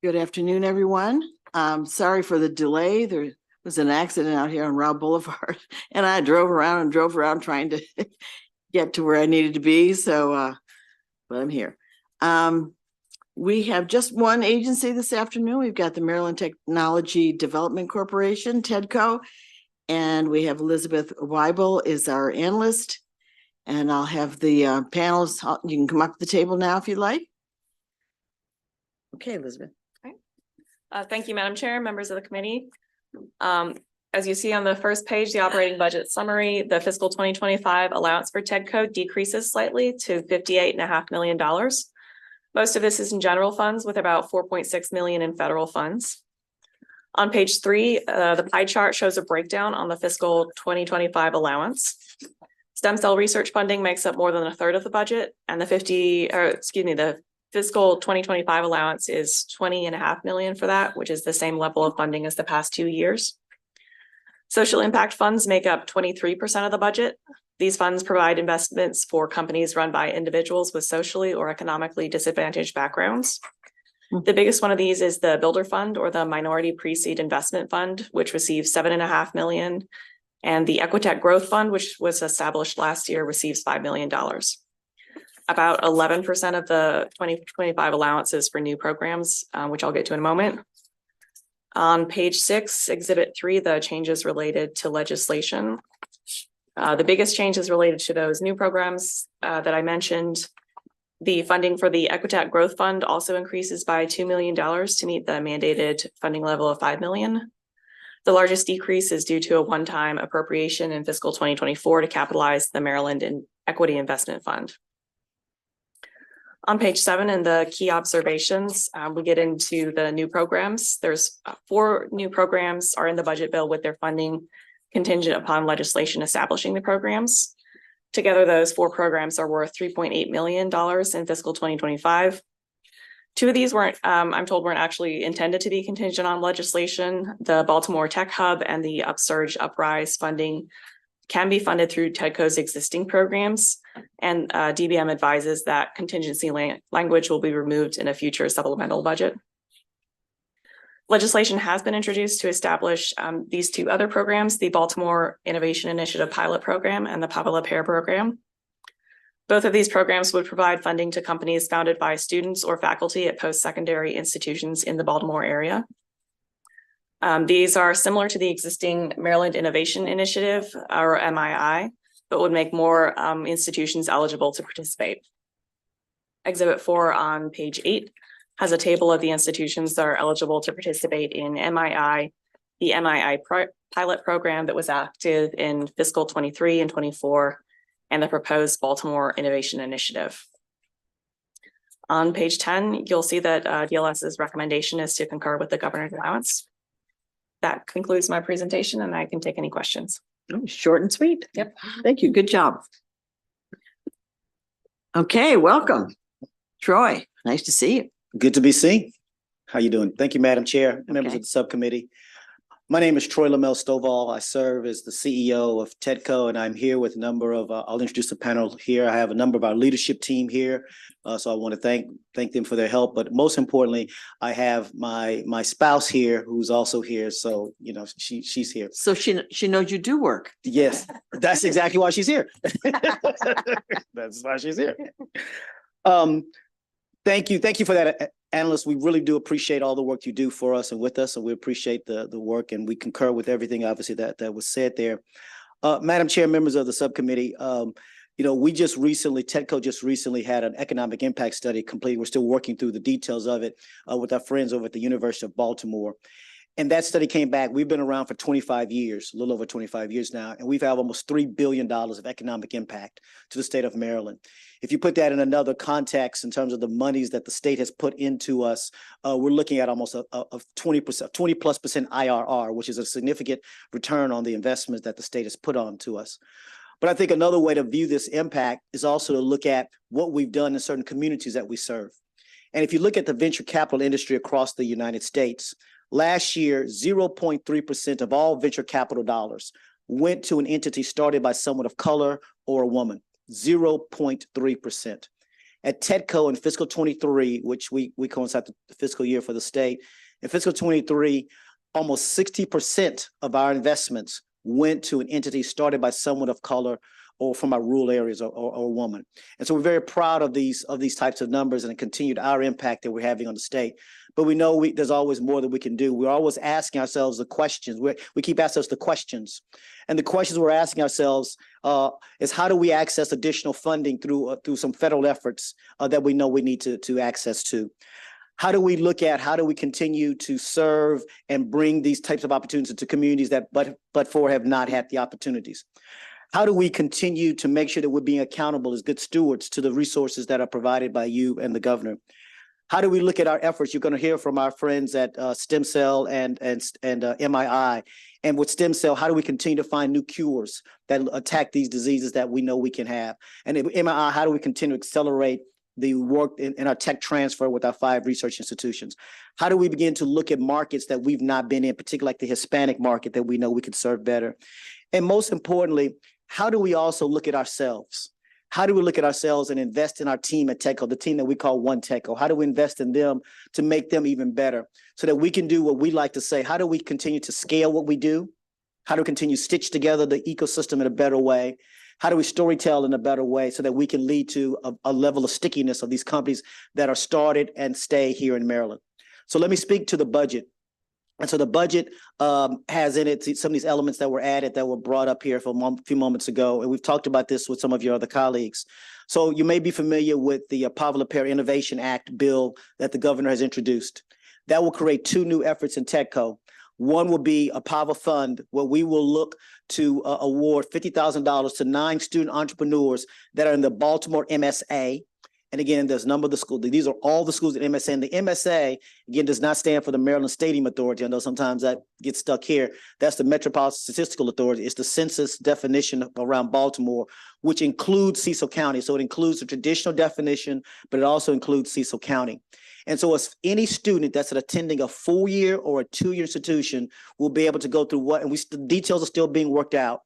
Good afternoon, everyone. Sorry for the delay. There was an accident out here on Robb Boulevard, and I drove around trying to get to where I needed to be. So, but I'm here. We have just one agency this afternoon. We've got the Maryland Technology Development Corporation, TEDCO, and we have Elizabeth Weibel is our analyst. And I'll have the panels. You can come up to the table now if you'd like. Okay, Elizabeth. Thank you, Madam Chair, members of the committee. As you see on the first page, the operating budget summary, the fiscal 2025 allowance for TEDCO decreases slightly to $58.5 million. Most of this is in general funds with about $4.6 million in federal funds. On page 3, the pie chart shows a breakdown on the fiscal 2025 allowance. Stem cell research funding makes up more than a third of the budget, and the fiscal 2025 allowance is $20.5 million for that, which is the same level of funding as the past 2 years. Social impact funds make up 23% of the budget. These funds provide investments for companies run by individuals with socially or economically disadvantaged backgrounds. The biggest one of these is the Builder Fund, or the Minority Pre-Seed Investment Fund, which receives $7.5 million. And the Equitech Growth Fund, which was established last year, receives $5 million. About 11% of the 2025 allowances for new programs, which I'll get to in a moment. On page 6, exhibit 3, the changes related to legislation. The biggest changes related to those new programs that I mentioned. The funding for the Equitech Growth Fund also increases by $2 million to meet the mandated funding level of $5 million. The largest decrease is due to a one-time appropriation in fiscal 2024 to capitalize the Maryland Equity Investment Fund. On page 7, in the key observations, we get into the new programs. There's 4 new programs are in the budget bill with their funding contingent upon legislation establishing the programs. Together, those 4 programs are worth $3.8 million in fiscal 2025. 2 of these I'm told weren't actually intended to be contingent on legislation. The Baltimore Tech Hub and the Upsurge Uprise funding can be funded through TEDCO's existing programs, and DBM advises that contingency language will be removed in a future supplemental budget. Legislation has been introduced to establish these 2 other programs, the Baltimore Innovation Initiative Pilot Program and the Pavela Pair Program. Both of these programs would provide funding to companies founded by students or faculty at post-secondary institutions in the Baltimore area. These are similar to the existing Maryland Innovation Initiative, or MII, but would make more institutions eligible to participate. Exhibit 4 on page 8 has a table of the institutions that are eligible to participate in MII, the MII pilot program that was active in fiscal 23 and 24, and the proposed Baltimore Innovation Initiative. On page 10, you'll see that DLS's recommendation is to concur with the governor's allowance. That concludes my presentation, and I can take any questions. Oh, short and sweet. Yep. Thank you. Good job. Okay, welcome. Troy, nice to see you. Good to be seen. How you doing? Thank you, Madam Chair, members of the subcommittee. My name is Troy Lamel Stovall. I serve as the CEO of TEDCO, and I'm here with a number of, I'll introduce the panel here. I have a number of our leadership team here. So I want to thank them for their help. But most importantly, I have my spouse here who's also here. So, you know, she's here. So she knows you do work. Yes, that's exactly why she's here. That's why she's here. Thank you for that, analyst. We really do appreciate all the work you do for us and with us, and we appreciate the work, and we concur with everything, obviously, that was said there. Madam Chair, members of the subcommittee, you know, TEDCO just recently had an economic impact study completed. We're still working through the details of it with our friends over at the University of Baltimore. And that study came back. We've been around for 25 years, a little over 25 years now, and we've had almost $3 billion of economic impact to the state of Maryland. If you put that in another context in terms of the monies that the state has put into us, we're looking at almost a 20%, 20+% IRR, which is a significant return on the investments that the state has put on to us. But I think another way to view this impact is also to look at what we've done in certain communities that we serve. And if you look at the venture capital industry across the United States, last year, 0.3% of all venture capital dollars went to an entity started by someone of color or a woman, 0.3%. At TEDCO in fiscal 23, which we coincide the fiscal year for the state, in fiscal 23, almost 60% of our investments went to an entity started by someone of color or from our rural areas or woman. And so we're very proud of these types of numbers and the continued our impact that we're having on the state. But we know there's always more that we can do. We're always asking ourselves the questions. We keep asking ourselves the questions. And the questions we're asking ourselves is how do we access additional funding through some federal efforts that we know we need to access to? How do we continue to serve and bring these types of opportunities to communities that but for have not had the opportunities? How do we continue to make sure that we're being accountable as good stewards to the resources that are provided by you and the governor? How do we look at our efforts? You're going to hear from our friends at Stem Cell and MII. And with Stem Cell, how do we continue to find new cures that attack these diseases that we know we can have? And at MII, how do we continue to accelerate the work in our tech transfer with our 5 research institutions? How do we begin to look at markets that we've not been in, particularly like the Hispanic market that we know we could serve better? And most importantly, how do we also look at ourselves? How do we look at ourselves and invest in our team at TEDCO, the team that we call One TEDCO? How do we invest in them to make them even better so that we can do what we like to say? How do we continue to scale what we do? How do we continue to stitch together the ecosystem in a better way? How do we storytell in a better way so that we can lead to a level of stickiness of these companies that are started and stay here in Maryland? So let me speak to the budget. And so the budget has in it some of these elements that were added that were brought up here for a few moments ago. And we've talked about this with some of your other colleagues. So you may be familiar with the Pavlopere Innovation Act bill that the governor has introduced. That will create 2 new efforts in TEDCO. One will be a PAVA fund where we will look to award $50,000 to 9 student entrepreneurs that are in the Baltimore MSA. And again, there's a number of the schools. These are all the schools at MSA. And the MSA, again, does not stand for the Maryland Stadium Authority. I know sometimes that gets stuck here. That's the Metropolitan Statistical Authority. It's the census definition around Baltimore, which includes Cecil County. So it includes the traditional definition, but it also includes Cecil County. And so as any student that's attending a full year or a 2-year institution will be able to go through what, and the details are still being worked out.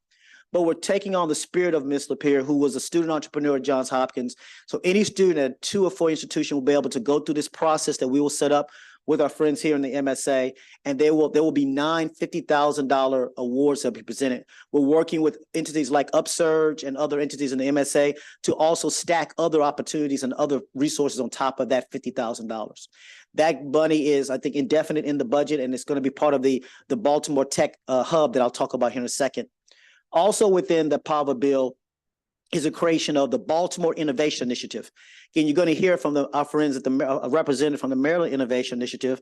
But we're taking on the spirit of Ms. Lapierre, who was a student entrepreneur at Johns Hopkins. So any student at a 2 or 4 institution will be able to go through this process that we will set up with our friends here in the MSA, and there will be 9 $50,000 awards that will be presented. We're working with entities like Upsurge and other entities in the MSA to also stack other opportunities and other resources on top of that $50,000. That money is, I think, indefinite in the budget, and it's going to be part of the Baltimore Tech Hub that I'll talk about here in a second. Also within the PAVA bill is a creation of the Baltimore Innovation Initiative. Again, you're going to hear from our friends at the representative from the Maryland Innovation Initiative.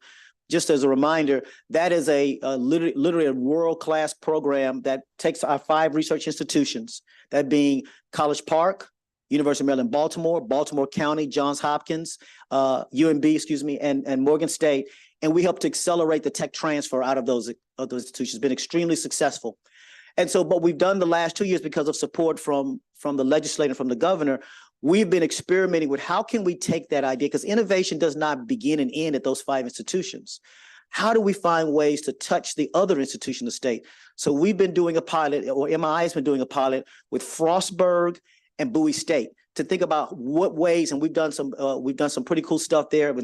Just as a reminder, that is literally a world-class program that takes our 5 research institutions, that being College Park, University of Maryland, Baltimore County, Johns Hopkins, UMB, and Morgan State, and we help to accelerate the tech transfer out of those institutions. It's been extremely successful. And so, but we've done the last 2 years because of support from the legislator, from the governor. We've been experimenting with how can we take that idea, because innovation does not begin and end at those 5 institutions. How do we find ways to touch the other institutions of the state? So we've been doing a pilot, or MII has been doing a pilot with Frostburg and Bowie State to think about what ways, and we've done some pretty cool stuff there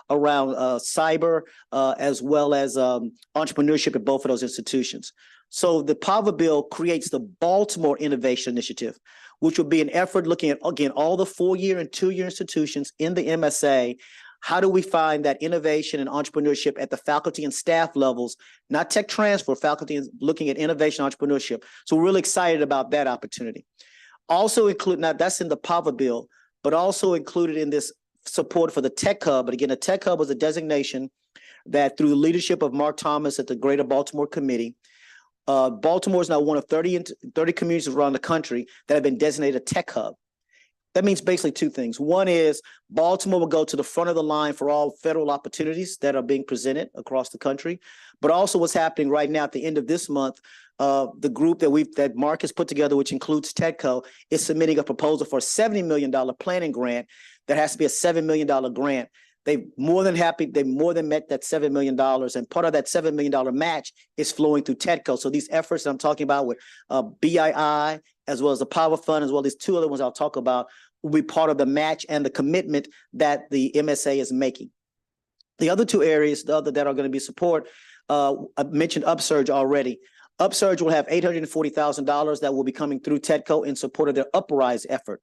around cyber as well as entrepreneurship at both of those institutions. So the PAVA bill creates the Baltimore Innovation Initiative, which will be an effort looking at, again, all the 4-year and 2-year institutions in the MSA. How do we find that innovation and entrepreneurship at the faculty and staff levels, not tech transfer, faculty and looking at innovation and entrepreneurship. So we're really excited about that opportunity. Also include, now that's in the PAVA bill, but also included in this support for the Tech Hub. But again, the Tech Hub was a designation that through the leadership of Mark Thomas at the Greater Baltimore Committee, Baltimore is now one of 30 communities around the country that have been designated a tech hub. That means basically 2 things. One is Baltimore will go to the front of the line for all federal opportunities that are being presented across the country. But also what's happening right now at the end of this month, the group that Mark has put together, which includes TEDCO, is submitting a proposal for a $70 million planning grant that has to be a $7 million grant. They've more than met that $7 million, and part of that $7 million match is flowing through TEDCO. So these efforts that I'm talking about with BII, as well as the Power Fund, as well as 2 other ones I'll talk about, will be part of the match and the commitment that the MSA is making. The other two areas, that are going to be support, I mentioned Upsurge already. Upsurge will have $840,000 that will be coming through TEDCO in support of their Uprise effort.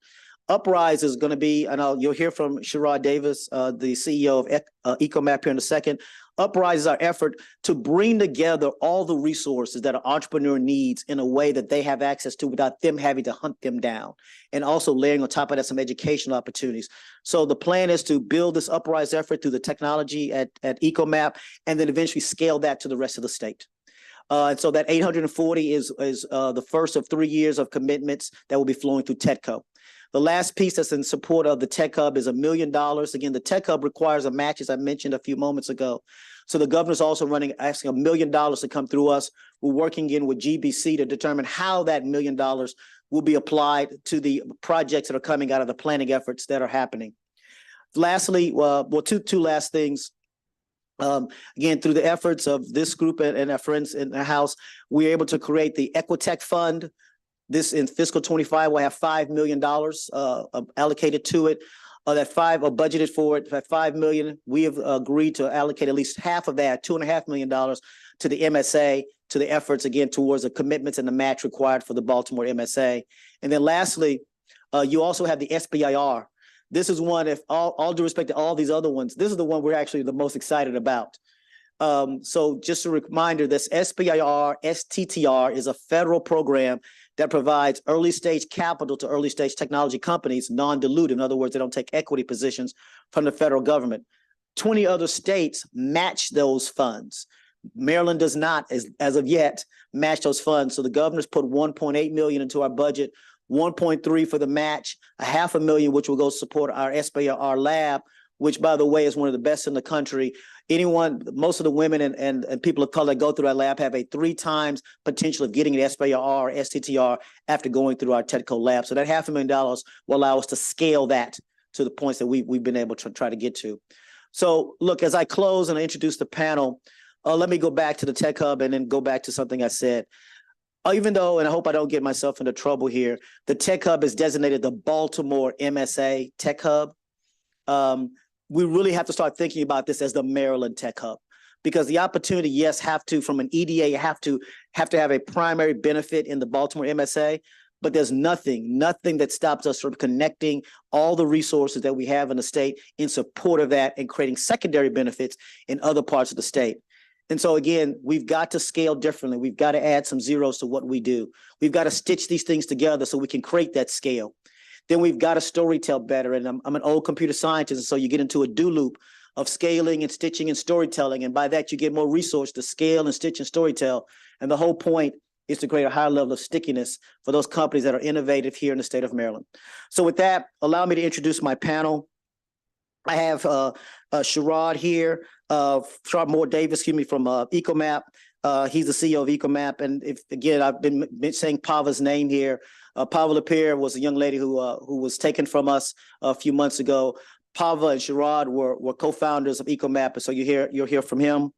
Uprise is going to be, and you'll hear from Sherrod Davis, the CEO of EcoMap here in a second. Uprise is our effort to bring together all the resources that an entrepreneur needs in a way that they have access to without them having to hunt them down. And also layering on top of that some educational opportunities. So the plan is to build this Uprise effort through the technology at EcoMap and then eventually scale that to the rest of the state. And so that 840 is the first of 3 years of commitments that will be flowing through TEDCO. The last piece that's in support of the Tech Hub is $1 million. Again, the Tech Hub requires a match, as I mentioned a few moments ago. So the governor's also asking $1 million to come through us. We're working in with GBC to determine how that $1 million will be applied to the projects that are coming out of the planning efforts that are happening. Lastly, two last things. Again, through the efforts of this group and our friends in the House, we're able to create the Equitech Fund. This in fiscal 25 will have $5 million allocated to it. That budgeted for it. That $5 million, we have agreed to allocate at least half of that, $2.5 million, to the MSA, to the efforts again towards the commitments and the match required for the Baltimore MSA. And then lastly, you also have the SBIR. This is one, if all due respect to all these other ones, this is the one we're actually the most excited about. So just a reminder, this SBIR, STTR is a federal program that provides early stage capital to early stage technology companies, non-dilutive. In other words, they don't take equity positions from the federal government. 20 other states match those funds. Maryland does not, as of yet, match those funds. So the governor's put $1.8 million into our budget, 1.3 for the match, $500,000, which will go support our SBIR lab, which, by the way, is one of the best in the country. Most of the women and people of color that go through our lab have a 3 times potential of getting an SBIR or STTR after going through our TEDCO lab. So that $500,000 will allow us to scale that to the points that we've been able to try to get to. So look, as I close and I introduce the panel, let me go back to the Tech Hub and then go back to something I said. Even though, and I hope I don't get myself into trouble here, the Tech Hub is designated the Baltimore MSA Tech Hub. We really have to start thinking about this as the Maryland Tech Hub, because the opportunity, yes, from an EDA, you have to have a primary benefit in the Baltimore MSA, but there's nothing that stops us from connecting all the resources that we have in the state in support of that and creating secondary benefits in other parts of the state. And so again, we've got to scale differently. We've got to add some zeros to what we do. We've got to stitch these things together so we can create that scale. Then we've got to storytell better. And I'm an old computer scientist, and so you get into a do loop of scaling and stitching and storytelling. And by that, you get more resource to scale and stitch and storytell. And the whole point is to create a higher level of stickiness for those companies that are innovative here in the state of Maryland. So with that, allow me to introduce my panel. I have Sherrod here, Sherrod Moore Davis, from EcoMap. He's the CEO of EcoMap. And I've been saying Pava's name here. Pava Lapierre was a young lady who was taken from us a few months ago. Pava and Sherrod were co-founders of EcoMap, and so you'll hear from him.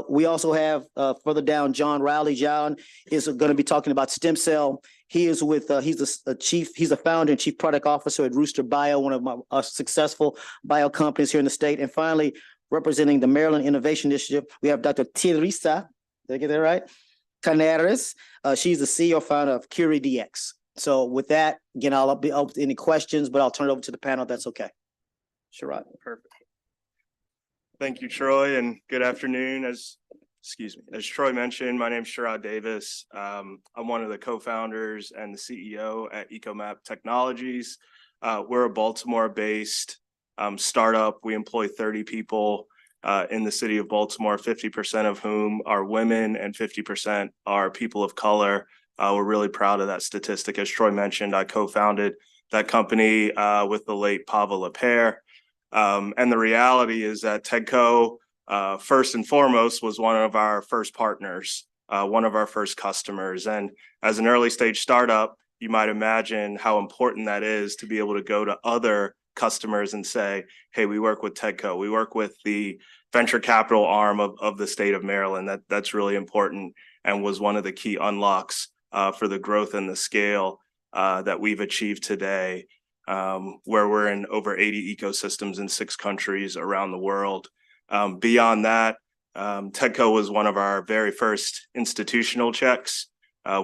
We also have further down John Rowley. John is going to be talking about stem cell. He is he's the founder and chief product officer at Rooster Bio, one of our successful bio companies here in the state. And finally, representing the Maryland Innovation Initiative, we have Dr. Teresa, did I get that right? Canaris. She's the CEO founder of CuriDX. So with that, again, I'll be open to any questions, but I'll turn it over to the panel if that's okay. Sherrod. Perfect. Thank you, Troy, and good afternoon. As Troy mentioned, my name is Sherrod Davis. I'm one of the co-founders and the CEO at EcoMap Technologies. We're a Baltimore-based startup. We employ 30 people in the city of Baltimore, 50% of whom are women and 50% are people of color. We're really proud of that statistic. As Troy mentioned, I co-founded that company with the late Pava Lapierre. And the reality is that TEDCO, first and foremost, was one of our first partners, one of our first customers. And as an early stage startup, you might imagine how important that is to be able to go to other customers and say, hey, we work with TEDCO. We work with the venture capital arm of the state of Maryland. That's really important and was one of the key unlocks for the growth and the scale that we've achieved today. where we're in over 80 ecosystems in 6 countries around the world. Beyond that, TEDCO was one of our very first institutional checks.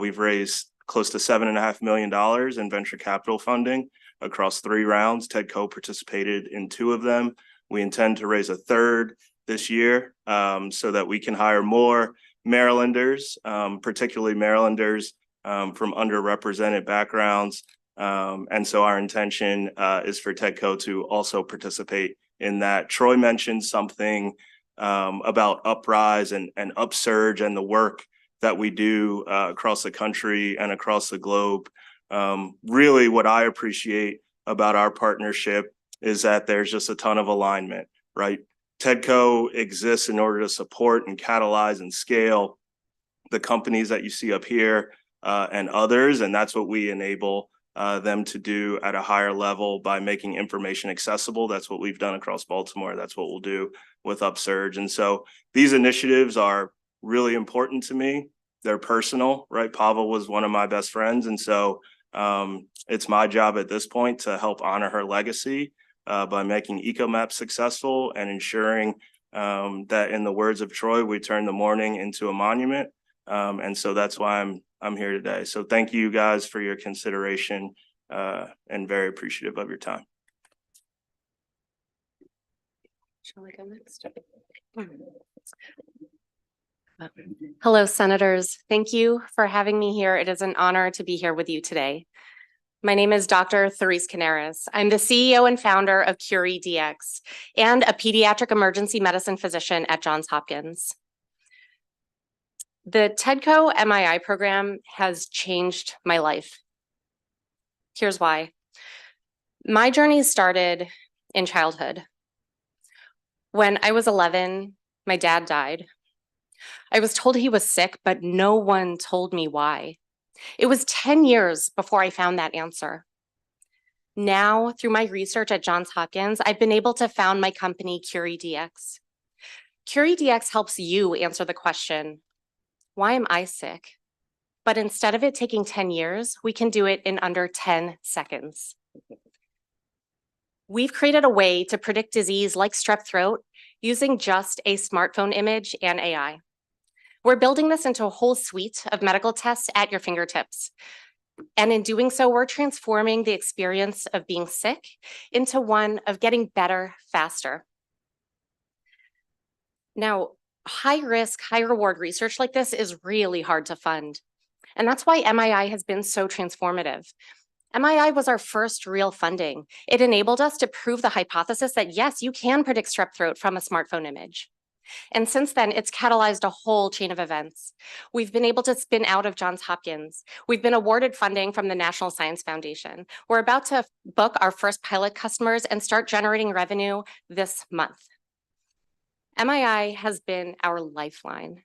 We've raised close to $7.5 million in venture capital funding across 3 rounds. TEDCO participated in 2 of them. We intend to raise a 3rd this year so that we can hire more Marylanders, particularly Marylanders from underrepresented backgrounds. And so our intention is for TEDCO to also participate in that. Troy mentioned something about Uprise and Upsurge and the work that we do across the country and across the globe. Really what I appreciate about our partnership is that there's just a ton of alignment, right? TEDCO exists in order to support and catalyze and scale the companies that you see up here and others. And that's what we enable them to do at a higher level by making information accessible. That's what we've done across Baltimore. That's what we'll do with Upsurge. And so these initiatives are really important to me. They're personal, right? Pavel was one of my best friends. And so it's my job at this point to help honor her legacy by making EcoMap successful and ensuring that, in the words of Troy, we turn the morning into a monument. And so that's why I'm here today. So thank you guys for your consideration and very appreciative of your time. Shall I go next? Hello, Senators. Thank you for having me here. It is an honor to be here with you today. My name is Dr. Therese Canaris. I'm the CEO and founder of Curie DX and a pediatric emergency medicine physician at Johns Hopkins. The TEDCO MII program has changed my life. Here's why. My journey started in childhood. When I was 11, my dad died. I was told he was sick, but no one told me why. It was 10 years before I found that answer. Now, through my research at Johns Hopkins, I've been able to found my company, Curie DX. Curie DX helps you answer the question, why am I sick? But instead of it taking 10 years, we can do it in under 10 seconds. We've created a way to predict disease like strep throat using just a smartphone image and AI. We're building this into a whole suite of medical tests at your fingertips. And in doing so, we're transforming the experience of being sick into one of getting better faster. Now, high risk, high reward research like this is really hard to fund. And that's why MII has been so transformative. MII was our first real funding. It enabled us to prove the hypothesis that yes, you can predict strep throat from a smartphone image. And since then, it's catalyzed a whole chain of events. We've been able to spin out of Johns Hopkins. We've been awarded funding from the National Science Foundation. We're about to book our first pilot customers and start generating revenue this month. MII has been our lifeline.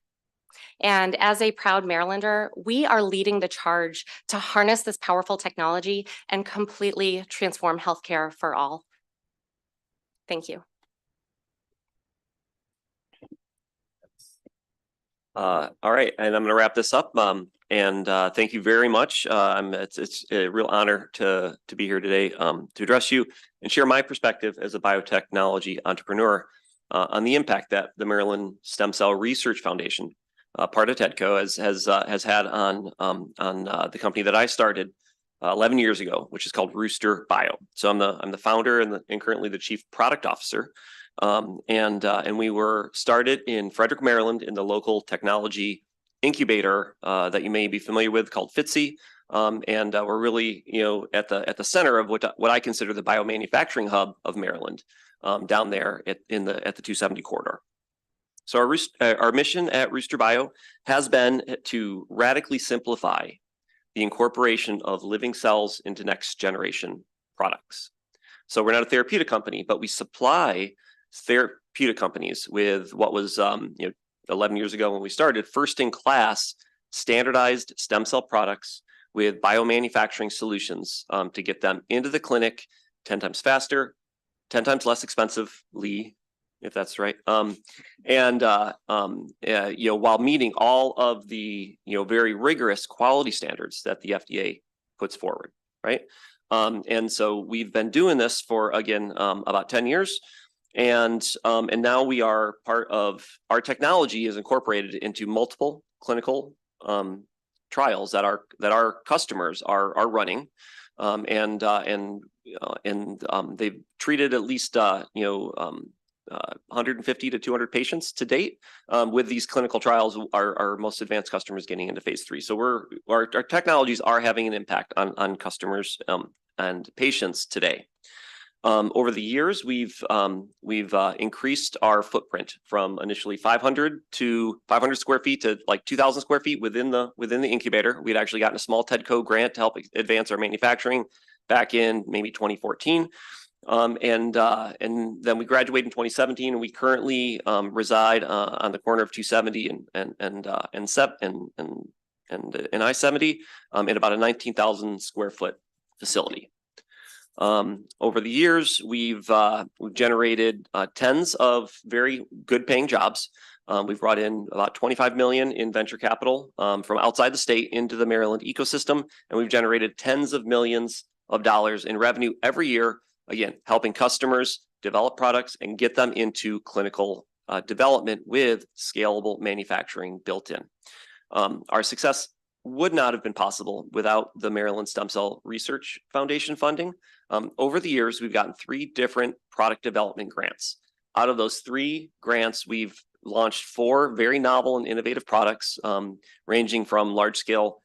And as a proud Marylander, we are leading the charge to harness this powerful technology and completely transform healthcare for all. Thank you. All right, and I'm going to wrap this up. Thank you very much. It's a real honor to be here today to address you and share my perspective as a biotechnology entrepreneur on the impact that the Maryland Stem Cell Research Foundation, part of TEDCO, has had on the company that I started 11 years ago, which is called Rooster Bio. So I'm the founder and currently the chief product officer. And we were started in Frederick, Maryland, in the local technology incubator that you may be familiar with called FITCI. And we're really, at the center of what I consider the biomanufacturing hub of Maryland, down there at the 270 corridor. So our mission at Rooster Bio has been to radically simplify the incorporation of living cells into next generation products. So we're not a therapeutic company, but we supply therapeutic companies with what was 11 years ago when we started, first in class standardized stem cell products with biomanufacturing solutions to get them into the clinic 10 times faster, 10 times less expensively, if that's right. While meeting all of the very rigorous quality standards that the FDA puts forward. right? And so we've been doing this for, again, about 10 years. And now we are part of, our technology is incorporated into multiple clinical trials that our customers are running. They've treated at least 150 to 200 patients to date with these clinical trials. Our most advanced customers getting into phase 3. So our technologies are having an impact on customers and patients today. Over the years, we've increased our footprint from initially 500 square feet to like 2,000 square feet within the incubator. We'd actually gotten a small TEDCO grant to help advance our manufacturing back in maybe 2014. And then we graduated in 2017, and we currently reside on the corner of 270 and I-70 in about a 19,000 square foot facility. Over the years, we've generated tens of very good paying jobs. We've brought in about 25 million in venture capital from outside the state into the Maryland ecosystem, and we've generated tens of millions of dollars in revenue every year, again, helping customers develop products and get them into clinical development with scalable manufacturing built in. Our success would not have been possible without the Maryland Stem Cell Research Foundation funding. Over the years, we've gotten 3 different product development grants. Out of those 3 grants, we've launched 4 very novel and innovative products, ranging from large-scale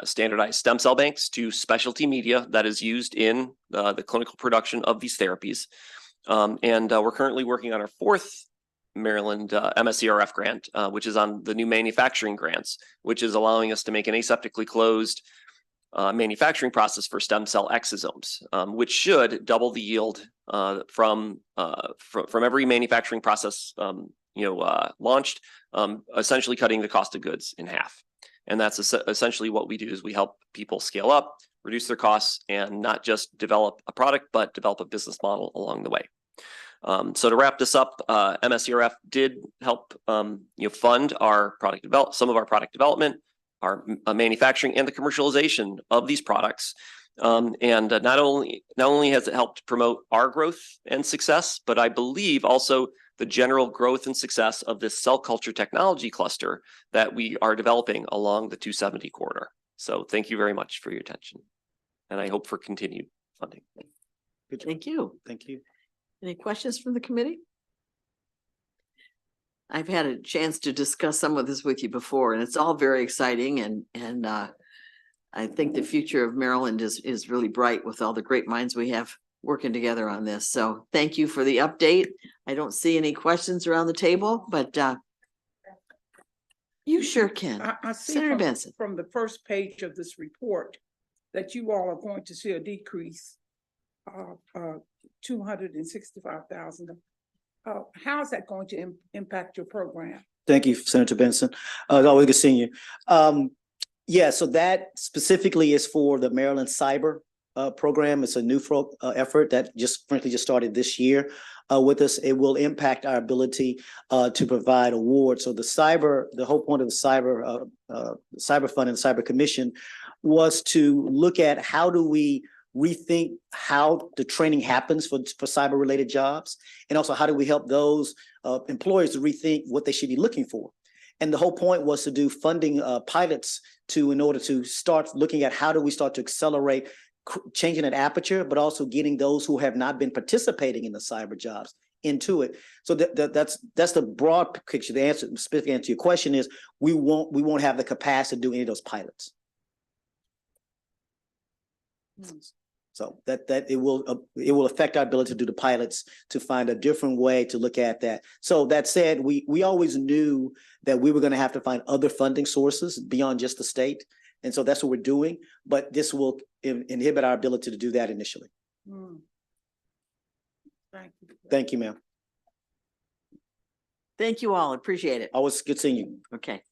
standardized stem cell banks to specialty media that is used in the clinical production of these therapies. We're currently working on our 4th Maryland MSCRF grant, which is on the new manufacturing grants, which is allowing us to make an aseptically closed manufacturing process for stem cell exosomes, which should double the yield from every manufacturing process launched, essentially cutting the cost of goods in half. And that's essentially what we do, is we help people scale up, reduce their costs, and not just develop a product, but develop a business model along the way. So to wrap this up, MSCRF did help fund our some of our product development, our manufacturing, and the commercialization of these products. And not only has it helped promote our growth and success, but I believe also the general growth and success of this cell culture technology cluster that we are developing along the 270 corridor. So thank you very much for your attention, and I hope for continued funding. Thank you. Thank you. Any questions from the committee? I've had a chance to discuss some of this with you before, and it's all very exciting, and I think the future of Maryland is really bright with all the great minds we have working together on this. So thank you for the update. I don't see any questions around the table, but you sure can. I see Senator Benson. from the first page of this report that you all are going to see a decrease of 265,000. How is that going to impact your program? Thank you, Senator Benson. It's always good seeing you. Yeah, so that specifically is for the Maryland Cyber program. It's a new effort that frankly just started this year with us. It will impact our ability to provide awards. So the whole point of the cyber fund and the cyber commission was to look at how do we rethink how the training happens for cyber related jobs, and also how do we help those employers to rethink what they should be looking for. And the whole point was to do funding pilots in order to start looking at how do we start to accelerate changing that aperture, but also getting those who have not been participating in the cyber jobs into it. So that's the broad picture. The specific answer to your question is we won't have the capacity to do any of those pilots. So that it will affect our ability to do the pilots, to find a different way to look at that. So that said, we always knew that we were going to have to find other funding sources beyond just the state. And so that's what we're doing, but this will inhibit our ability to do that initially. Thank you. Thank you, ma'am. Thank you all. Appreciate it. Always good seeing you. Okay.